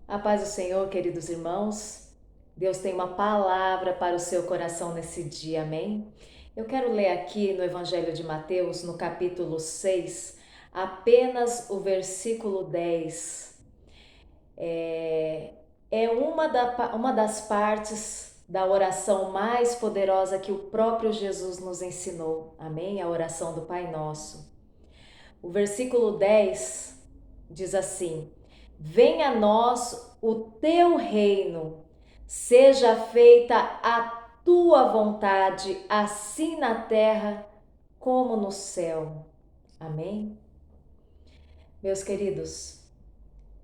A paz do Senhor, queridos irmãos. Deus tem uma palavra para o seu coração nesse dia, amém? Eu quero ler aqui no Evangelho de Mateus, no capítulo 6, apenas o versículo 10. É uma das partes da oração mais poderosa que o próprio Jesus nos ensinou, amém? A oração do Pai Nosso. O versículo 10 diz assim: Venha a nós o teu reino, seja feita a tua vontade, assim na terra como no céu. Amém? Meus queridos,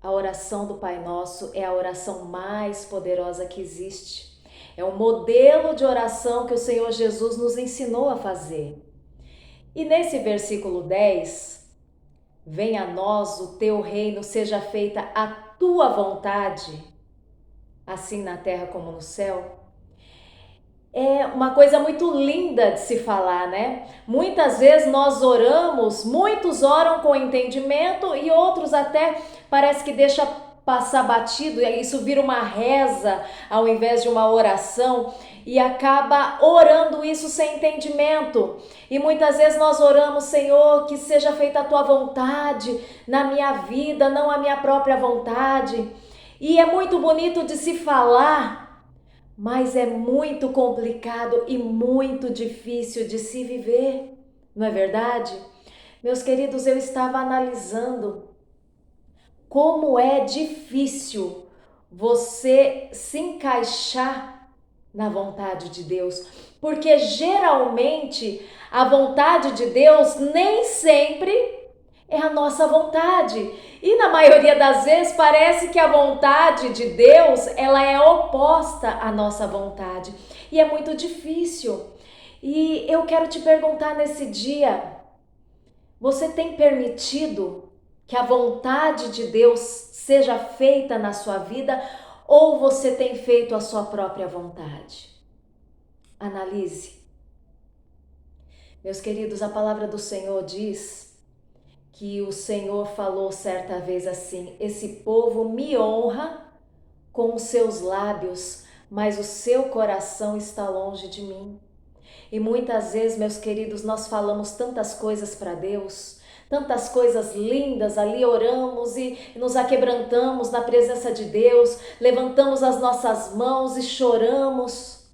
a oração do Pai Nosso é a oração mais poderosa que existe. É o modelo de oração que o Senhor Jesus nos ensinou a fazer. E nesse versículo 10, venha a nós o teu reino, seja feita a tua vontade, assim na terra como no céu. É uma coisa muito linda de se falar, né? Muitas vezes nós oramos, muitos oram com entendimento e outros até parece que deixa passar batido, e isso vira uma reza ao invés de uma oração e acaba orando isso sem entendimento. E muitas vezes nós oramos, Senhor, que seja feita a tua vontade na minha vida, não a minha própria vontade. E é muito bonito de se falar, mas é muito complicado e muito difícil de se viver, não é verdade? Meus queridos, eu estava analisando como é difícil você se encaixar na vontade de Deus, porque geralmente a vontade de Deus nem sempre é a nossa vontade. E na maioria das vezes parece que a vontade de Deus, ela é oposta à nossa vontade. E é muito difícil. E eu quero te perguntar nesse dia, você tem permitido que a vontade de Deus seja feita na sua vida ou você tem feito a sua própria vontade? Analise. Meus queridos, a palavra do Senhor diz que o Senhor falou certa vez assim: esse povo me honra com os seus lábios, mas o seu coração está longe de mim. E muitas vezes, meus queridos, nós falamos tantas coisas para Deus, tantas coisas lindas ali, oramos e nos aquebrantamos na presença de Deus, levantamos as nossas mãos e choramos.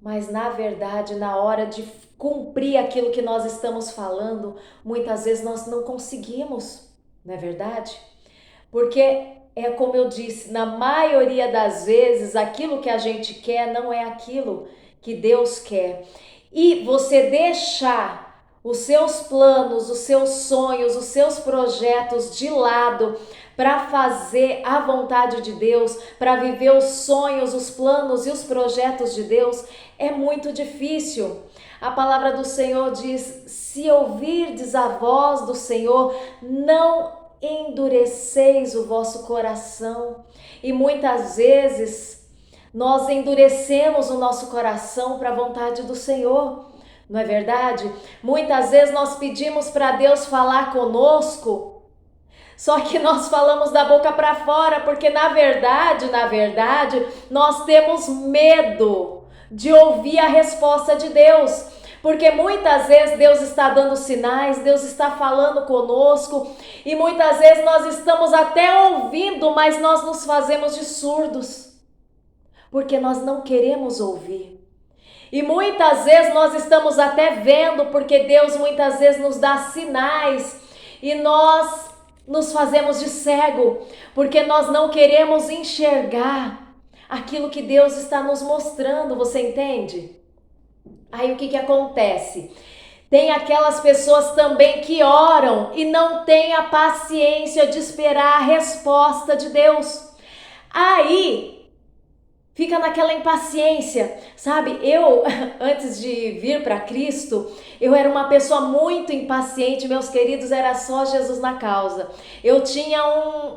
Mas na verdade, na hora de cumprir aquilo que nós estamos falando, muitas vezes nós não conseguimos, não é verdade? Porque é como eu disse, na maioria das vezes aquilo que a gente quer não é aquilo que Deus quer. E você deixar os seus planos, os seus sonhos, os seus projetos de lado para fazer a vontade de Deus, para viver os sonhos, os planos e os projetos de Deus, é muito difícil. A palavra do Senhor diz: se ouvirdes a voz do Senhor, não endureceis o vosso coração. E muitas vezes nós endurecemos o nosso coração para a vontade do Senhor, não é verdade? Muitas vezes nós pedimos para Deus falar conosco, só que nós falamos da boca para fora, porque na verdade, nós temos medo de ouvir a resposta de Deus. Porque muitas vezes Deus está dando sinais, Deus está falando conosco e muitas vezes nós estamos até ouvindo, mas nós nos fazemos de surdos, porque nós não queremos ouvir. E muitas vezes nós estamos até vendo, porque Deus muitas vezes nos dá sinais e nós nos fazemos de cego, porque nós não queremos enxergar aquilo que Deus está nos mostrando, você entende? Aí o que acontece? Tem aquelas pessoas também que oram e não têm a paciência de esperar a resposta de Deus. Aí fica naquela impaciência, sabe? Eu, antes de vir para Cristo, eu era uma pessoa muito impaciente, meus queridos, era só Jesus na causa. Eu tinha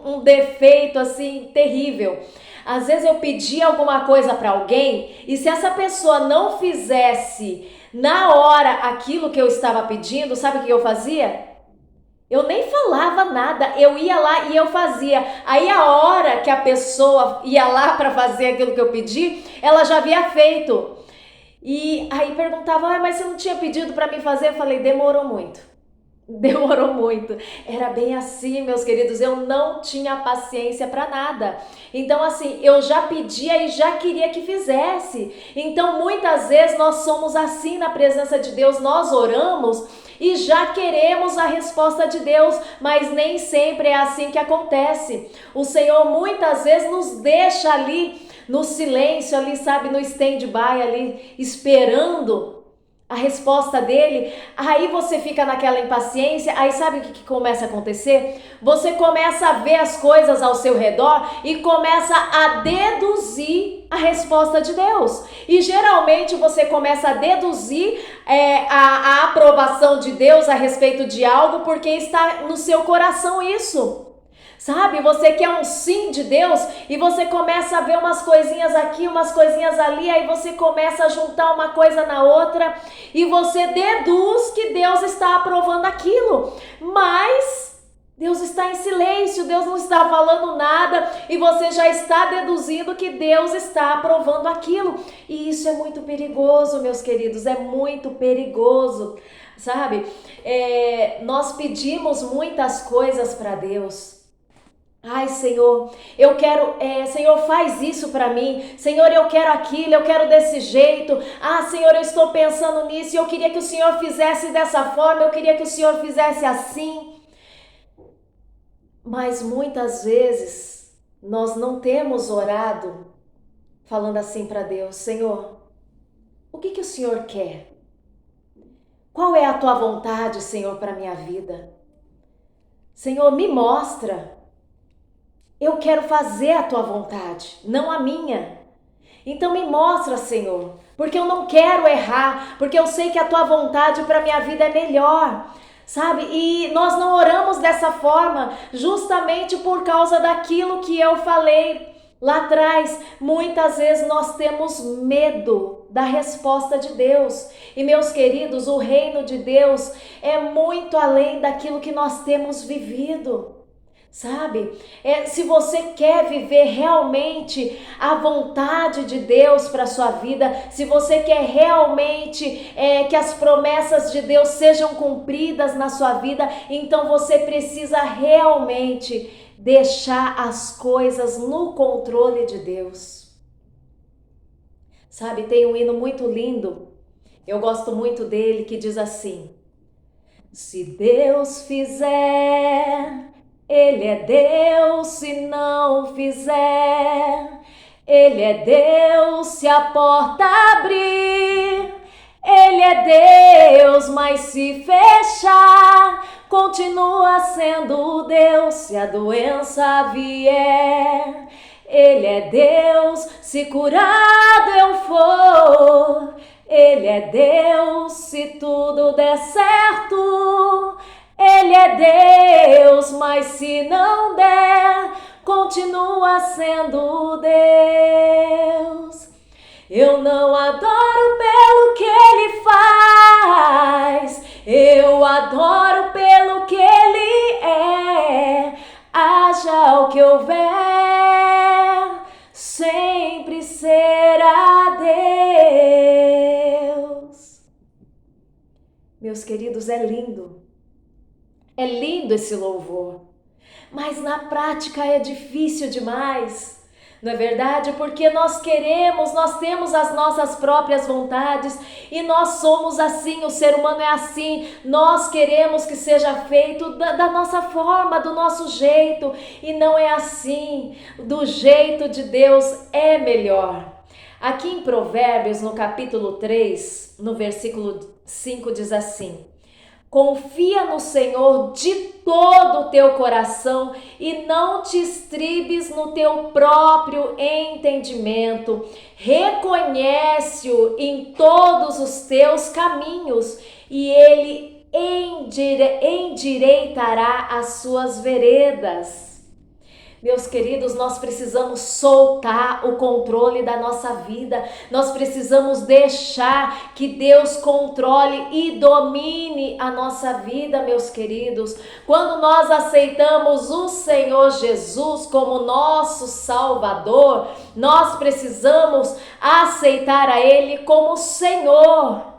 um defeito assim terrível. Às vezes eu pedia alguma coisa para alguém e se essa pessoa não fizesse na hora aquilo que eu estava pedindo, sabe o que eu fazia? Eu nem falava nada, eu ia lá e eu fazia. Aí a hora que a pessoa ia lá para fazer aquilo que eu pedi, ela já havia feito. E aí perguntava, mas você não tinha pedido para mim fazer? Eu falei, demorou muito. Demorou muito. Era bem assim, meus queridos, eu não tinha paciência para nada. Então, assim, eu já pedia e já queria que fizesse. Então, muitas vezes nós somos assim na presença de Deus, nós oramos e já queremos a resposta de Deus, mas nem sempre é assim que acontece. O Senhor muitas vezes nos deixa ali no silêncio, ali, sabe, no stand-by, ali, esperando a resposta dele. Aí você fica naquela impaciência, aí sabe o que começa a acontecer? Você começa a ver as coisas ao seu redor e começa a deduzir a resposta de Deus. E geralmente você começa a deduzir a aprovação de Deus a respeito de algo porque está no seu coração isso. Sabe, você quer um sim de Deus e você começa a ver umas coisinhas aqui, umas coisinhas ali, aí você começa a juntar uma coisa na outra e você deduz que Deus está aprovando aquilo, mas Deus está em silêncio, Deus não está falando nada e você já está deduzindo que Deus está aprovando aquilo. E isso é muito perigoso, meus queridos, é muito perigoso, sabe? Nós pedimos muitas coisas para Deus. Ai, Senhor, eu quero, Senhor, faz isso para mim. Senhor, eu quero aquilo, eu quero desse jeito. Ah, Senhor, eu estou pensando nisso e eu queria que o Senhor fizesse dessa forma, eu queria que o Senhor fizesse assim. Mas muitas vezes nós não temos orado falando assim para Deus: Senhor, o que o Senhor quer? Qual é a tua vontade, Senhor, para a minha vida? Senhor, me mostra. Eu quero fazer a tua vontade, não a minha. Então me mostra, Senhor, porque eu não quero errar, porque eu sei que a tua vontade para minha vida é melhor, sabe? E nós não oramos dessa forma, justamente por causa daquilo que eu falei lá atrás. Muitas vezes nós temos medo da resposta de Deus. E meus queridos, o reino de Deus é muito além daquilo que nós temos vivido. Sabe, se você quer viver realmente a vontade de Deus para a sua vida, se você quer realmente que as promessas de Deus sejam cumpridas na sua vida, então você precisa realmente deixar as coisas no controle de Deus. Sabe, tem um hino muito lindo, eu gosto muito dele, que diz assim: se Deus fizer, Ele é Deus, se não fizer. Ele é Deus, se a porta abrir. Ele é Deus, mas se fechar, continua sendo Deus se a doença vier. Ele é Deus, se curado eu for. Ele é Deus, se tudo der certo. Ele é Deus, mas se não der, continua sendo Deus. Eu não adoro pelo que Ele faz, eu adoro pelo que Ele é. Haja o que houver, sempre será Deus. Meus queridos, é lindo. É lindo esse louvor, mas na prática é difícil demais, não é verdade? Porque nós temos as nossas próprias vontades e nós somos assim, o ser humano é assim, nós queremos que seja feito da nossa forma, do nosso jeito, e não é assim, do jeito de Deus é melhor. Aqui em Provérbios, no capítulo 3, no versículo 5, diz assim: confia no Senhor de todo o teu coração e não te estribes no teu próprio entendimento. Reconhece-o em todos os teus caminhos e ele endireitará as suas veredas. Meus queridos, nós precisamos soltar o controle da nossa vida. Nós precisamos deixar que Deus controle e domine a nossa vida, meus queridos. Quando nós aceitamos o Senhor Jesus como nosso Salvador, nós precisamos aceitar a Ele como Senhor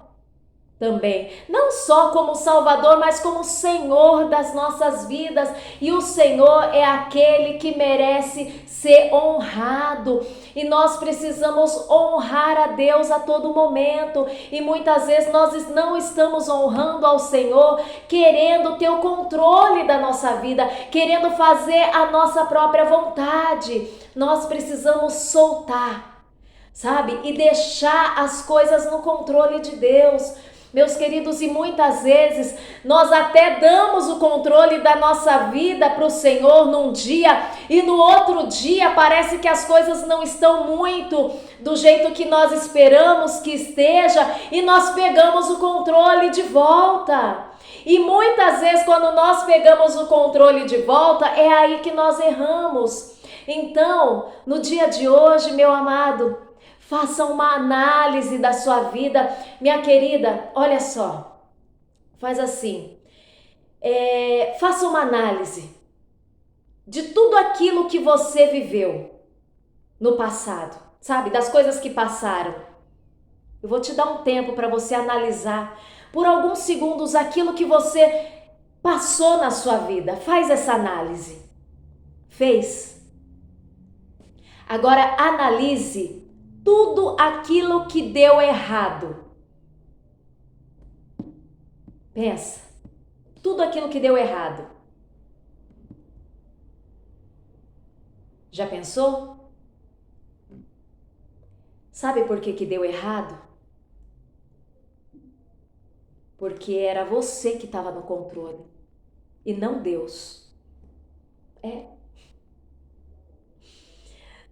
também, não só como Salvador, mas como Senhor das nossas vidas. E o Senhor é aquele que merece ser honrado, e nós precisamos honrar a Deus a todo momento. E muitas vezes nós não estamos honrando ao Senhor, querendo ter o controle da nossa vida, querendo fazer a nossa própria vontade. Nós precisamos soltar, sabe? E deixar as coisas no controle de Deus. Meus queridos, e muitas vezes nós até damos o controle da nossa vida para o Senhor num dia, e no outro dia parece que as coisas não estão muito do jeito que nós esperamos que esteja, e nós pegamos o controle de volta. E muitas vezes quando nós pegamos o controle de volta, é aí que nós erramos. Então, no dia de hoje, meu amado, faça uma análise da sua vida. Minha querida, olha só, faz assim, faça uma análise de tudo aquilo que você viveu no passado, sabe, das coisas que passaram. Eu vou te dar um tempo para você analisar por alguns segundos aquilo que você passou na sua vida. Faz essa análise. Fez? Agora analise tudo aquilo que deu errado. Pensa, tudo aquilo que deu errado. Já pensou? Sabe por que deu errado? Porque era você que estava no controle e não Deus.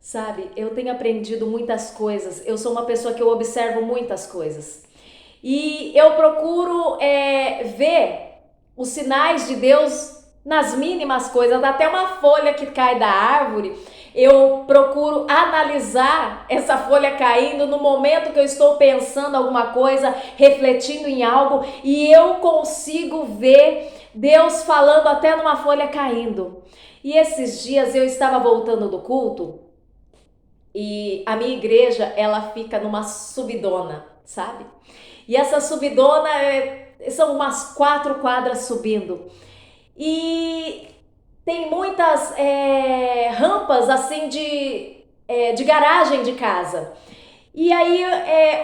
Sabe, eu tenho aprendido muitas coisas. Eu sou uma pessoa que eu observo muitas coisas. E eu procuro ver os sinais de Deus nas mínimas coisas. Até uma folha que cai da árvore, eu procuro analisar essa folha caindo no momento que eu estou pensando alguma coisa, refletindo em algo, e eu consigo ver Deus falando até numa folha caindo. E esses dias eu estava voltando do culto, e a minha igreja, ela fica numa subidona, sabe? E essa subidona são umas 4 quadras subindo. E tem muitas rampas assim de garagem de casa. E aí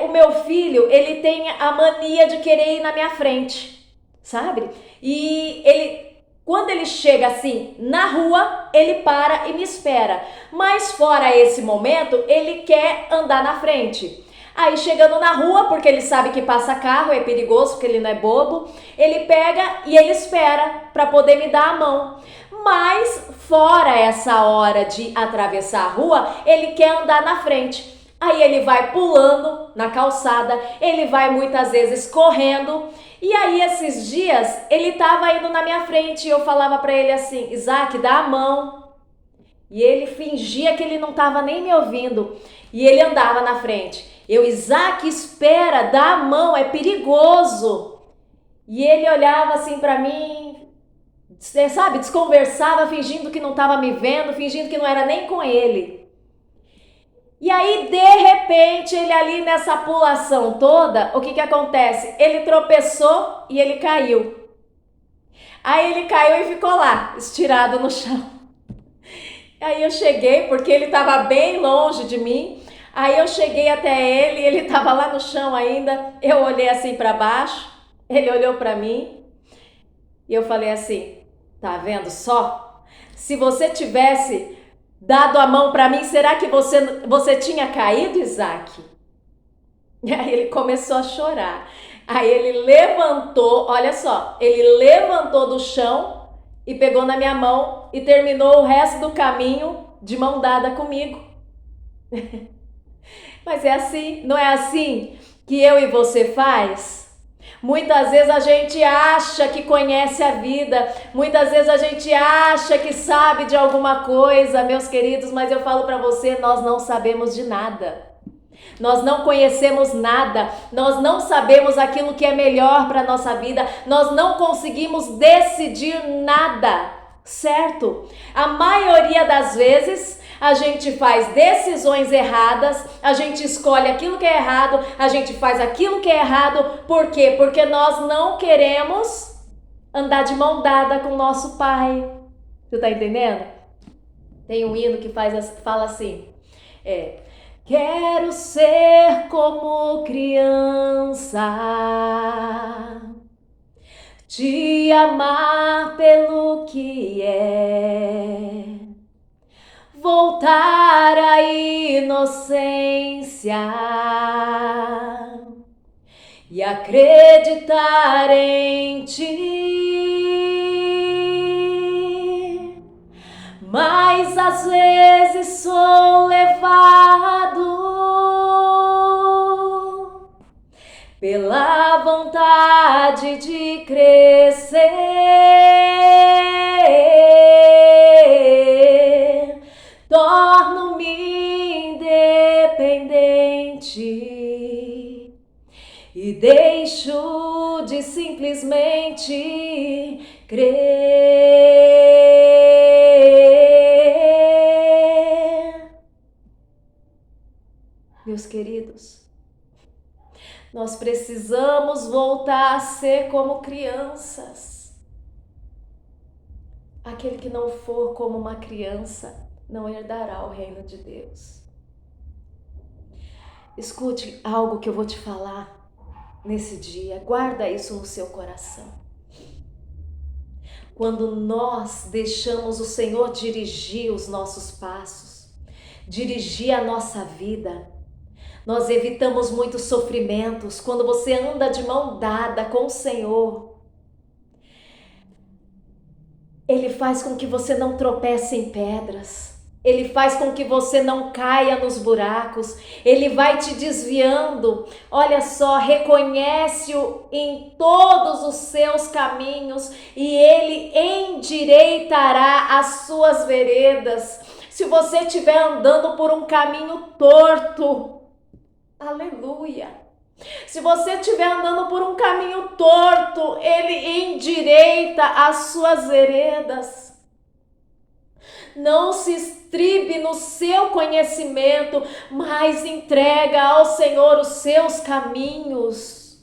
o meu filho, ele tem a mania de querer ir na minha frente, sabe? E quando ele chega assim na rua, ele para e me espera. Mas fora esse momento, ele quer andar na frente. Aí chegando na rua, porque ele sabe que passa carro, é perigoso, porque ele não é bobo, ele pega e ele espera para poder me dar a mão. Mas fora essa hora de atravessar a rua, ele quer andar na frente. Aí ele vai pulando na calçada, ele vai muitas vezes correndo. E aí esses dias ele estava indo na minha frente e eu falava para ele assim: Isaac, dá a mão. E ele fingia que ele não estava nem me ouvindo e ele andava na frente. Eu: Isaac, espera, dá a mão, é perigoso. E ele olhava assim para mim, sabe, desconversava, fingindo que não estava me vendo, fingindo que não era nem com ele. E aí, de repente, ele ali nessa pulação toda, o que acontece? Ele tropeçou e ele caiu. Aí ele caiu e ficou lá, estirado no chão. Aí eu cheguei, porque ele estava bem longe de mim. Aí eu cheguei até ele estava lá no chão ainda. Eu olhei assim para baixo, ele olhou para mim e eu falei assim: tá vendo só? Se você tivesse dado a mão para mim, será que você tinha caído, Isaac? E aí ele começou a chorar. Aí ele levantou, olha só, ele levantou do chão e pegou na minha mão e terminou o resto do caminho de mão dada comigo. Mas é assim, não é assim que eu e você faz? Muitas vezes a gente acha que conhece a vida, muitas vezes a gente acha que sabe de alguma coisa, meus queridos, mas eu falo para você, nós não sabemos de nada. Nós não conhecemos nada, nós não sabemos aquilo que é melhor para a nossa vida, nós não conseguimos decidir nada, certo? A maioria das vezes a gente faz decisões erradas, a gente escolhe aquilo que é errado, a gente faz aquilo que é errado, por quê? Porque nós não queremos andar de mão dada com o nosso Pai. Você tá entendendo? Tem um hino que fala assim, quero ser como criança, te amar pelo que é, voltar à inocência e acreditar em ti. Mas às vezes sou levado pela vontade de crescer, torno-me independente e deixo de simplesmente crer. Meus queridos, nós precisamos voltar a ser como crianças. Aquele que não for como uma criança não herdará o reino de Deus. Escute algo que eu vou te falar nesse dia, guarda isso no seu coração. Quando nós deixamos o Senhor dirigir os nossos passos, dirigir a nossa vida, nós evitamos muitos sofrimentos. Quando você anda de mão dada com o Senhor, Ele faz com que você não tropece em pedras. Ele faz com que você não caia nos buracos. Ele vai te desviando. Olha só, reconhece-o em todos os seus caminhos e Ele endireitará as suas veredas. Se você estiver andando por um caminho torto, aleluia! Se você estiver andando por um caminho torto, Ele endireita as suas veredas. Não se estribe no seu conhecimento, mas entrega ao Senhor os seus caminhos.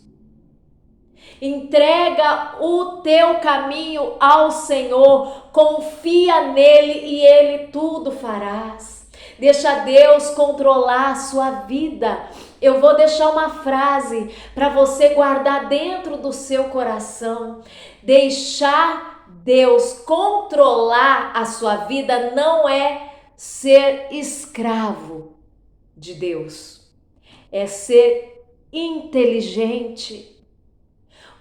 Entrega o teu caminho ao Senhor, confia nele e Ele tudo farás. Deixa Deus controlar a sua vida. Eu vou deixar uma frase para você guardar dentro do seu coração. Deixar Deus controlar a sua vida não é ser escravo de Deus, é ser inteligente.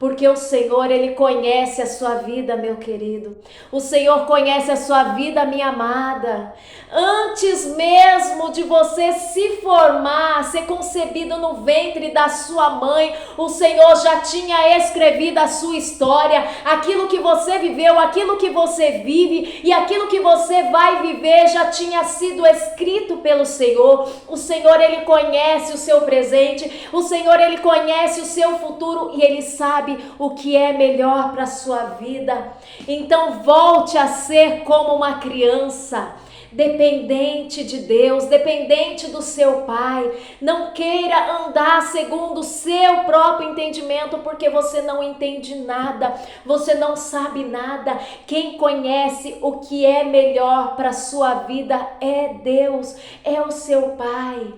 Porque o Senhor, Ele conhece a sua vida, meu querido. O Senhor conhece a sua vida, minha amada. Antes mesmo de você se formar, ser concebido no ventre da sua mãe, o Senhor já tinha escrevido a sua história. Aquilo que você viveu, aquilo que você vive e aquilo que você vai viver já tinha sido escrito pelo Senhor. O Senhor, Ele conhece o seu presente. O Senhor, Ele conhece o seu futuro e Ele sabe o que é melhor para a sua vida. Então volte a ser como uma criança, dependente de Deus, dependente do seu Pai. Não queira andar segundo o seu próprio entendimento, porque você não entende nada, você não sabe nada. Quem conhece o que é melhor para a sua vida é Deus, é o seu Pai.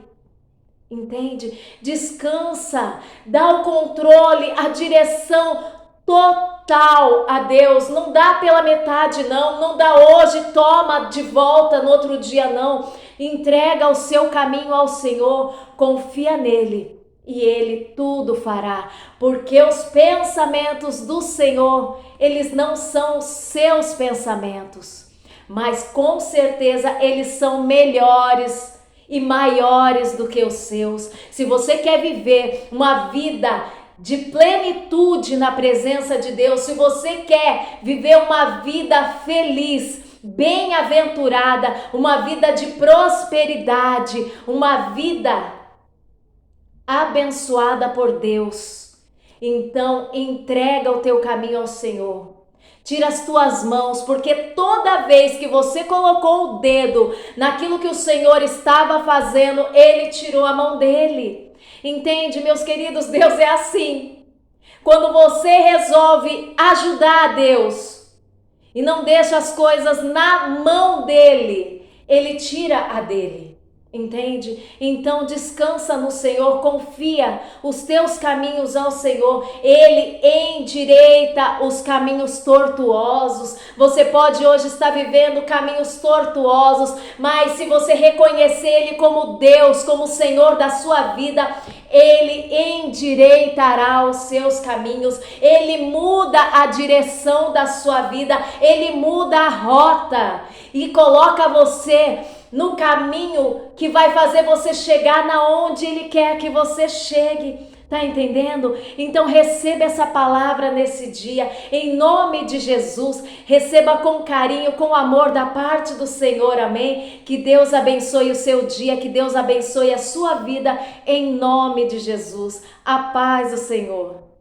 Entende? Descansa, dá o controle, a direção total a Deus. Não dá pela metade, não dá hoje, toma de volta no outro dia, não. Entrega o seu caminho ao Senhor, confia nele e Ele tudo fará, porque os pensamentos do Senhor, eles não são os seus pensamentos, mas com certeza eles são melhores e maiores do que os seus. Se você quer viver uma vida de plenitude na presença de Deus, se você quer viver uma vida feliz, bem-aventurada, uma vida de prosperidade, uma vida abençoada por Deus, então entrega o teu caminho ao Senhor. Tira as tuas mãos, porque toda vez que você colocou o dedo naquilo que o Senhor estava fazendo, Ele tirou a mão dele. Entende, meus queridos? Deus é assim. Quando você resolve ajudar a Deus e não deixa as coisas na mão dele, Ele tira a dele. Entende? Então descansa no Senhor, confia os teus caminhos ao Senhor, Ele endireita os caminhos tortuosos. Você pode hoje estar vivendo caminhos tortuosos, mas se você reconhecer Ele como Deus, como Senhor da sua vida, Ele endireitará os seus caminhos, Ele muda a direção da sua vida, Ele muda a rota e coloca você no caminho que vai fazer você chegar na onde Ele quer que você chegue. Tá entendendo? Então receba essa palavra nesse dia, em nome de Jesus. Receba com carinho, com amor da parte do Senhor, amém? Que Deus abençoe o seu dia, que Deus abençoe a sua vida, em nome de Jesus. A paz do Senhor.